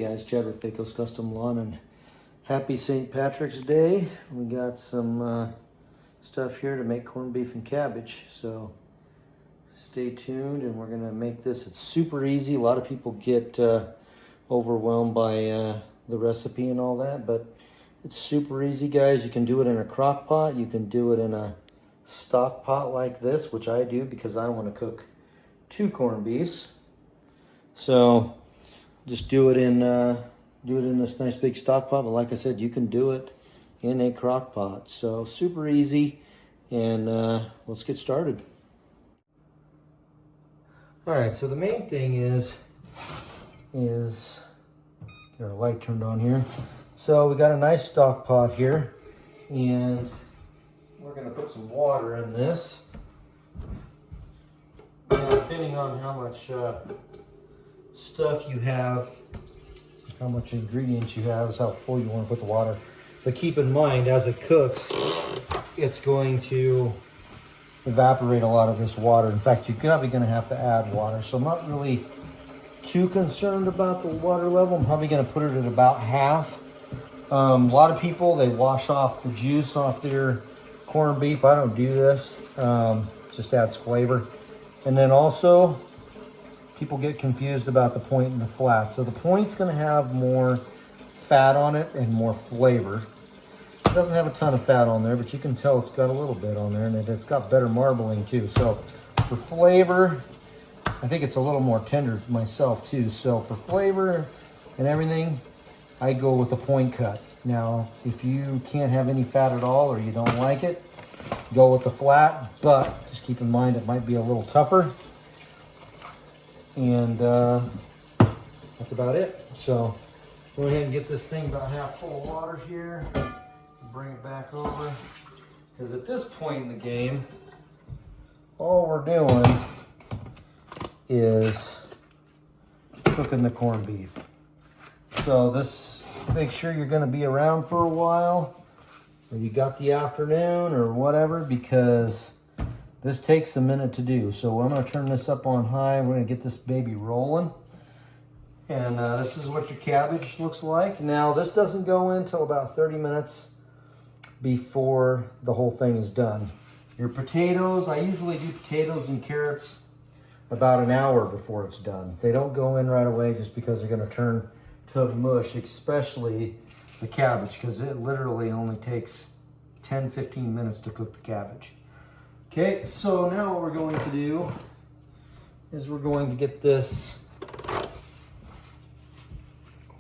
Guys, Chad with BAKO'S Custom Lawn, and happy St. Patrick's Day. We got some stuff here to make corned beef and cabbage, so stay tuned and we're gonna make this. It's super easy. A lot of people get overwhelmed by the recipe and all that, but it's super easy, guys. You can do it in a crock pot, you can do it in a stock pot like this, which I do because I want to cook 2 corned beefs. So just do it in this nice big stock pot, but like I said, you can do it in a crock pot. So super easy, and let's get started. All right, so the main thing is get our light turned on here. So we got a nice stock pot here, and we're gonna put some water in this. Now, depending on how much stuff you have, how much ingredients you have, is how full you want to put the water. But keep in mind, as it cooks, it's going to evaporate a lot of this water. In fact, you're probably going to have to add water. So I'm not really too concerned about the water level. I'm probably going to put it at about half. A lot of people, they wash off the juice off their corned beef. I don't do this. Just adds flavor. And then also, people get confused about the point and the flat. So the point's gonna have more fat on it and more flavor. It doesn't have a ton of fat on there, but you can tell it's got a little bit on there, and it's got better marbling too. So for flavor, I think it's a little more tender myself too. So for flavor and everything, I go with the point cut. Now, if you can't have any fat at all or you don't like it, go with the flat, but just keep in mind it might be a little tougher. And that's about it. So go ahead and get this thing about half full of water here. Bring it back over. Because at this point in the game, all we're doing is cooking the corned beef. So this, make sure you're going to be around for a while, or you got the afternoon or whatever, because this takes a minute to do. So I'm going to turn this up on high. We're going to get this baby rolling. And this is what your cabbage looks like. Now, this doesn't go in until about 30 minutes before the whole thing is done. Your potatoes, I usually do potatoes and carrots about an hour before it's done. They don't go in right away just because they're going to turn to mush, especially the cabbage, because it literally only takes 10-15 minutes to cook the cabbage. Okay, so now what we're going to do is we're going to get this